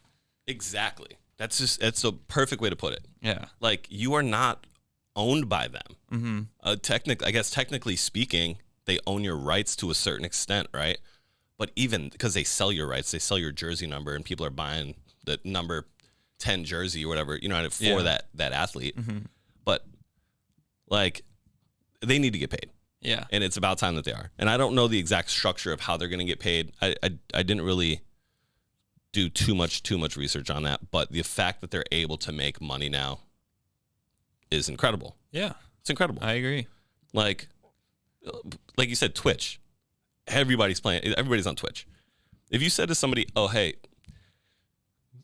That's the perfect way to put it. Yeah. Like, you are not owned by them. Mm-hmm. I guess technically speaking, they own your rights to a certain extent, right? But even because they sell your rights, they sell your jersey number, and people are buying the number 10 jersey or whatever, for that athlete. Mm-hmm. But like, they need to get paid. Yeah. And it's about time that they are. And I don't know the exact structure of how they're going to get paid. I didn't really do too much research on that, but the fact that they're able to make money now is incredible. Yeah. It's incredible. I agree. Like you said, Twitch. Everybody's on Twitch. If you said to somebody, "Oh, hey,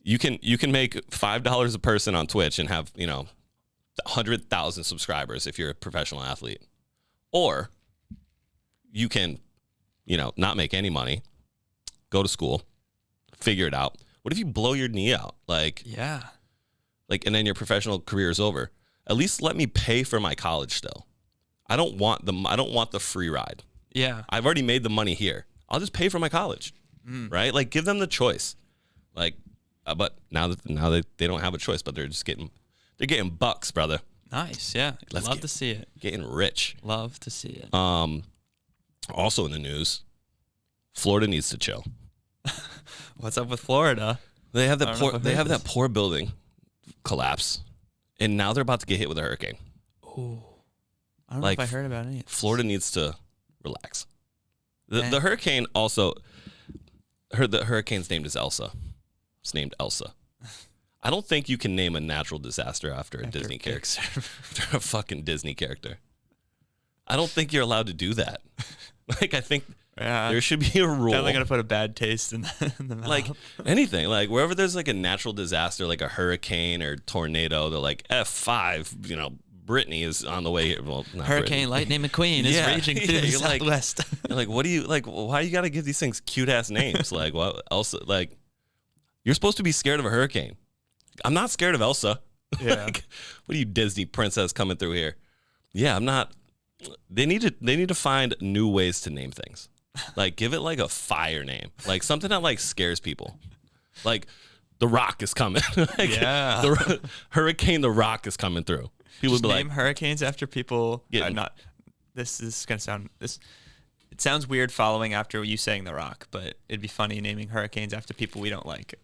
you can make $5 a person on Twitch and have 100,000 subscribers if you're a professional athlete, or you can not make any money, go to school, figure it out. What if you blow your knee out, and then your professional career is over? At least let me pay for my college still. I don't want the free ride. Yeah. I've already made the money here. I'll just pay for my college, right? Like, give them the choice. Like, but now they don't have a choice, but they're getting bucks, brother. Nice. Yeah. Love to see it. Getting rich. Love to see it. Also in the news, Florida needs to chill. What's up with Florida? They have that poor building collapse, and now they're about to get hit with a hurricane. Oh, I don't know if I heard about any of this. Florida needs to relax. The hurricane also, the hurricane's name is Elsa. It's named Elsa. I don't think you can name a natural disaster after a Disney character. After a fucking Disney character. I don't think you're allowed to do that. Like, I think there should be a rule. Definitely gonna put a bad taste in the mouth. Like anything, like wherever there's like a natural disaster, like a hurricane or tornado, they're like F5. You know, Brittany is on the way here. Well, not Hurricane Brittany. Lightning McQueen is raging through the Southwest. You're like, what do you like? Why you got to give these things cute ass names? Like, what else? Like, you're supposed to be scared of a hurricane. I'm not scared of Elsa. Yeah. Like, what are you, Disney princess coming through here? Yeah, I'm not. They need to find new ways to name things. Like, give it like a fire name, like something that like scares people. Like, The Rock is coming. Like, Hurricane The Rock is coming through. People Just would be name like, hurricanes after people. Not. This is gonna sound this. It sounds weird following after you saying The Rock, but it'd be funny naming hurricanes after people we don't like.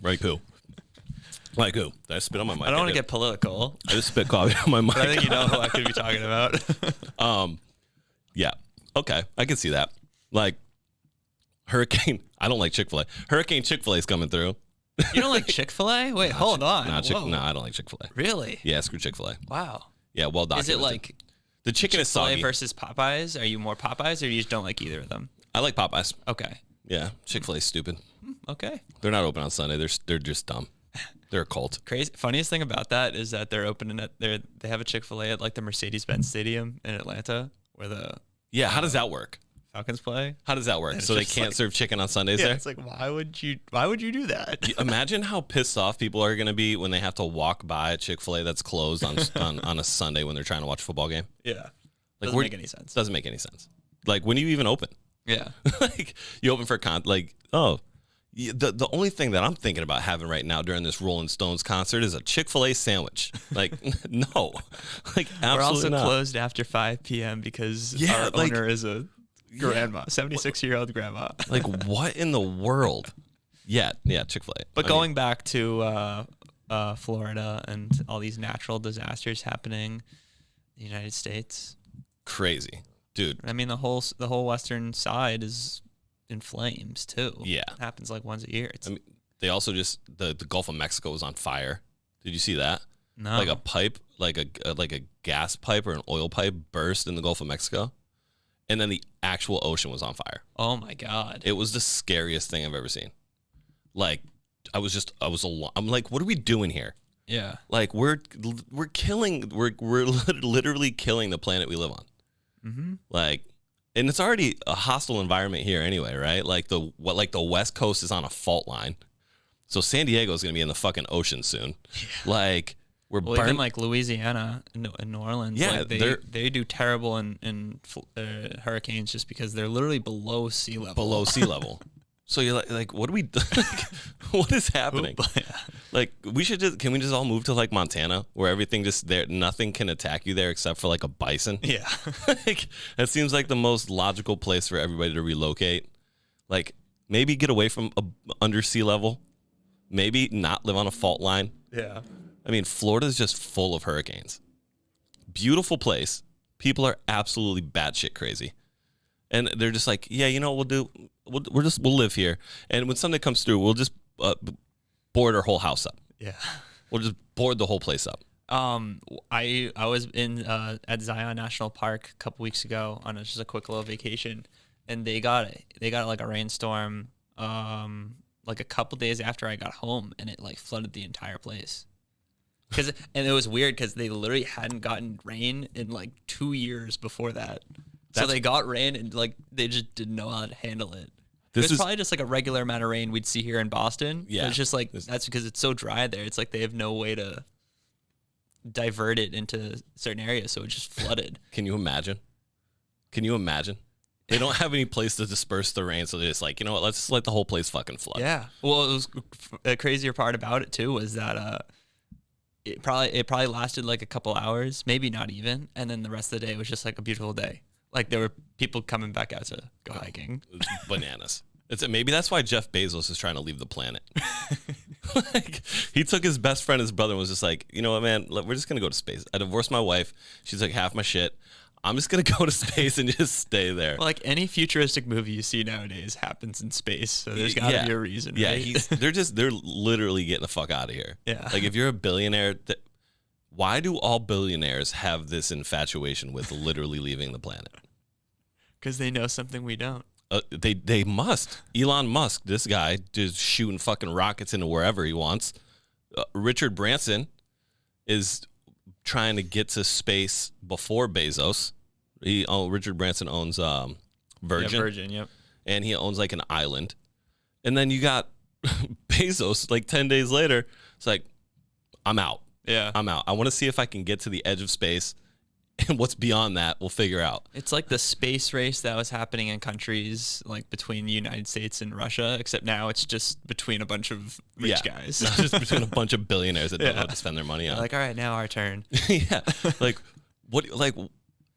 Like who? Like who? Did I spit on my mic? I don't want to get political. I just spit coffee on my mic. But I think you know who I could be talking about. Yeah. Okay. I can see that. Like, Hurricane. I don't like Chick-fil-A. Hurricane Chick-fil-A is coming through. You don't like Chick-fil-A? Wait, hold on. No, I don't like Chick-fil-A. Really? Yeah, screw Chick-fil-A. Wow. Yeah, well documented. Is it like the chicken is Chick-fil-A soggy versus Popeyes? Are you more Popeyes, or you just don't like either of them? I like Popeyes. Okay. Yeah, Chick-fil-A is stupid. Okay. They're not open on Sunday. They're just dumb. They're a cult. Crazy. Funniest thing about that is that they're opening at they have a Chick-fil-A at like the Mercedes-Benz Stadium in Atlanta, where the How does that work? Falcons play. How does that work? So they can't serve chicken on Sundays there? It's like, why would you do that? Imagine how pissed off people are going to be when they have to walk by a Chick-fil-A that's closed on a Sunday when they're trying to watch a football game. Yeah. Like, Doesn't make any sense. Doesn't make any sense. Like, when do you even open? Yeah. Like, you open for the only thing that I'm thinking about having right now during this Rolling Stones concert is a Chick-fil-A sandwich. Like, no. Like, absolutely We're also not. closed after 5 p.m. because our owner is a grandma, 76-year-old grandma. Like, what in the world? Yeah, Chick-fil-A. But going back to Florida and all these natural disasters happening in the United States. Crazy. Dude. I mean, the whole western side is in flames too. Yeah. It happens like once a year. They also just the Gulf of Mexico was on fire. Did you see that? No. Like a pipe, like a gas pipe or an oil pipe burst in the Gulf of Mexico, and then the actual ocean was on fire. Oh my God. It was the scariest thing I've ever seen. Like, I'm like, what are we doing here? Yeah. Like, we're literally killing the planet we live on. Mm-hmm. Like, and it's already a hostile environment here anyway, right? Like the West Coast is on a fault line, so San Diego is gonna be in the fucking ocean soon. Yeah. Like, even like Louisiana and New Orleans, yeah, like they do terrible in hurricanes just because they're literally below sea level. Below sea level. So you're like, what do we? What is happening? Like, can we just all move to like Montana, where everything just there, nothing can attack you there except for like a bison? Yeah. Like, that seems like the most logical place for everybody to relocate. Like, maybe get away from under sea level. Maybe not live on a fault line. Yeah. I mean, Florida's just full of hurricanes. Beautiful place. People are absolutely batshit crazy. And they're just like, yeah, you know what we'll do? We'll live here. And when something comes through, we'll just board our whole house up. Yeah. We'll just board the whole place up. I was in at Zion National Park a couple weeks ago on just a quick little vacation, and they got like a rainstorm like a couple days after I got home, and it like flooded the entire place. And it was weird because they literally hadn't gotten rain in like 2 years before that. So they got rain and like they just didn't know how to handle it. It was probably just like a regular amount of rain we'd see here in Boston. Yeah. It's just like that's because it's so dry there. It's like they have no way to divert it into certain areas, so it just flooded. Can you imagine? They don't have any place to disperse the rain, so they're just like, you know what, let's just let the whole place fucking flood. Yeah. Well, it was the crazier part about it too was that it probably lasted like a couple hours, maybe not even, and then the rest of the day was just like a beautiful day. Like there were people coming back out to go hiking. It's bananas. Maybe that's why Jeff Bezos is trying to leave the planet. Like, he took his best friend, his brother, and was just like, you know what, man, we're just going to go to space. I divorced my wife. She's like half my shit. I'm just going to go to space and just stay there. Well, like any futuristic movie you see nowadays happens in space. So there's got to be a reason. Yeah, right? They're literally getting the fuck out of here. Yeah. Like if you're a billionaire, why do all billionaires have this infatuation with literally leaving the planet? Because they know something we don't. They must. Elon Musk, this guy, just shooting fucking rockets into wherever he wants. Richard Branson is trying to get to space before Bezos. Richard Branson owns Virgin. Yeah, Virgin, yep. And he owns like an island. And then you got Bezos, like 10 days later, it's like, I'm out. Yeah. I'm out. I want to see if I can get to the edge of space. And what's beyond that, we'll figure out. It's like the space race that was happening in countries like between the United States and Russia, except now it's just between a bunch of rich guys. It's just between a bunch of billionaires that don't know what to spend their money on. Like, all right, now our turn. Yeah. Like, what? Like,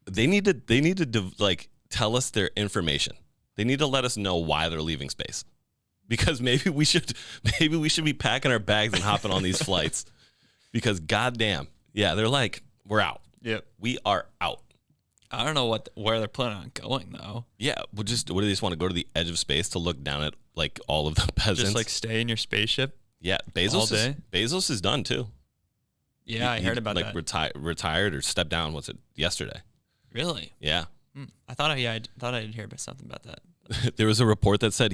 they need to like tell us their information. They need to let us know why they're leaving space, because maybe we should be packing our bags and hopping on these flights, because goddamn, yeah, they're like, we're out. Yep. We are out. I don't know where they're planning on going though. Yeah, what do they just want to go to the edge of space to look down at like all of the peasants? Just like stay in your spaceship. Yeah, Bezos is done too. Yeah, I heard about that. Like retired or stepped down. What's it? Yesterday. Really? Yeah. I thought I did hear about something about that. There was a report that said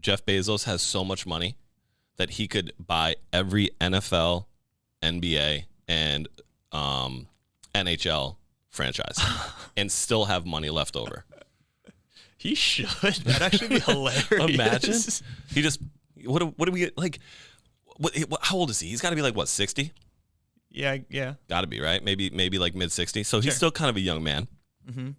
Jeff Bezos has so much money that he could buy every NFL, NBA, and NHL franchise and still have money left over. He should. That'd actually be hilarious. Imagine. He just, what do we get? Like, how old is he? He's got to be like, what, 60? Yeah. Got to be, right? Maybe like mid 60s. So he's still kind of a young man. Mm-hmm.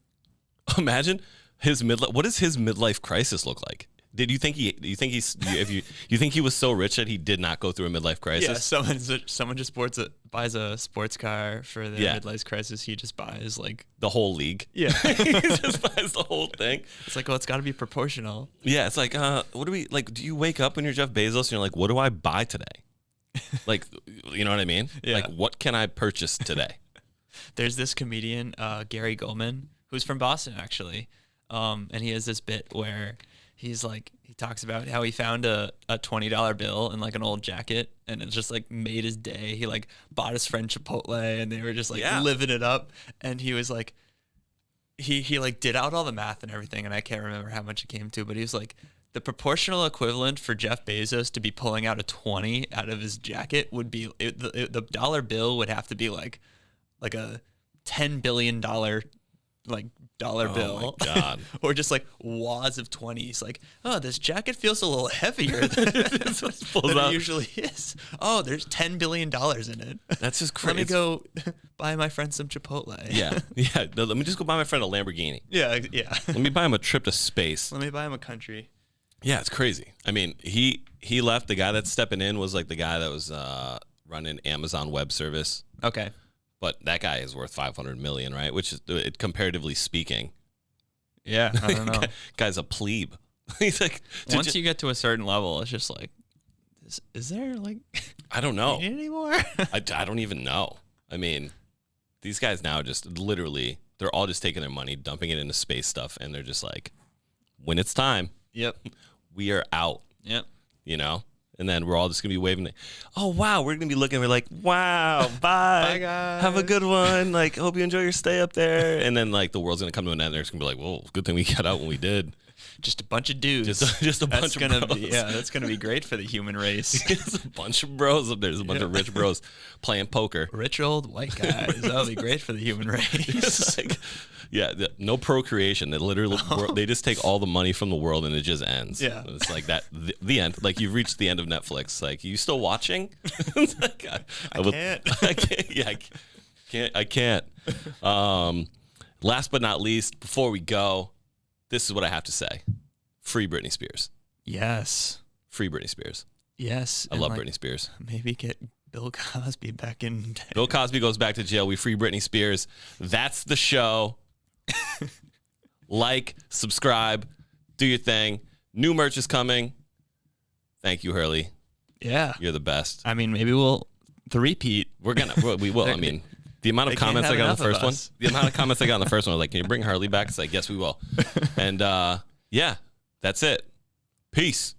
Imagine what does his midlife crisis look like? Did you think he was so rich that he did not go through a midlife crisis? Yeah, someone just buys a sports car for their midlife crisis. He just buys like the whole league. Yeah, he just buys the whole thing. It's like, well, it's got to be proportional. Yeah, it's like, what do we like? Do you wake up when you're Jeff Bezos and you're like, what do I buy today? Like, you know what I mean? Yeah. Like, what can I purchase today? There's this comedian, Gary Goldman, who's from Boston actually, and he has this bit where he's like, he talks about how he found a $20 bill in like an old jacket, and it just like made his day. He like bought his friend Chipotle, and they were just like living it up. And he was like, he like did out all the math and everything, and I can't remember how much it came to, but he was like, the proportional equivalent for Jeff Bezos to be pulling out a 20 out of his jacket would be the dollar bill would have to be like a $10 billion like dollar bill. Oh my God. Or just like wads of 20s. Like, oh, this jacket feels a little heavier than it usually is. Oh, there's $10 billion in it. That's just crazy. Let me go buy my friend some Chipotle. Yeah. No, let me just go buy my friend a Lamborghini. Yeah. Let me buy him a trip to space. Let me buy him a country. Yeah, it's crazy. I mean, he left. The guy that's stepping in was like the guy that was running Amazon Web Service. Okay. But that guy is worth $500 million, right? Which is, comparatively speaking, yeah, I don't know. Guy's a plebe. He's like, once you get to a certain level, it's just like, is there like, I don't know anymore. I don't even know. I mean, these guys now just literally, they're all just taking their money, dumping it into space stuff, and they're just like, when it's time, we are out. Yep. You know. And then we're all just going to be waving. Oh, wow. We're going to be looking. We're like, wow, bye. Bye, guys. Have a good one. Like, hope you enjoy your stay up there. And then, like, the world's going to come to an end. They're just going to be like, whoa, good thing we got out when we did. Just a bunch of dudes. Just a bunch of bros. That's going to be great for the human race. Just a bunch of bros up there. There's a bunch of rich bros playing poker. Rich old white guys. That'll be great for the human race. No procreation. They literally, they just take all the money from the world and it just ends. Yeah. It's like that, the end. Like, you've reached the end of Netflix. Like, you still watching? Like, I can't. I can't. Yeah, I can't. Last but not least, before we go, this is what I have to say. Free Britney Spears. Yes. Free Britney Spears. Yes. I love Britney Spears. Maybe get Bill Cosby back in. Bill Cosby goes back to jail. We free Britney Spears. That's the show. like, subscribe, do your thing. New merch is coming. Thank you, Hurley. Yeah. You're the best. I mean, maybe we'll repeat. We will. I mean, the amount of comments I got on the first one, was like, can you bring Hurley back? It's like, yes, we will. And yeah, that's it. Peace.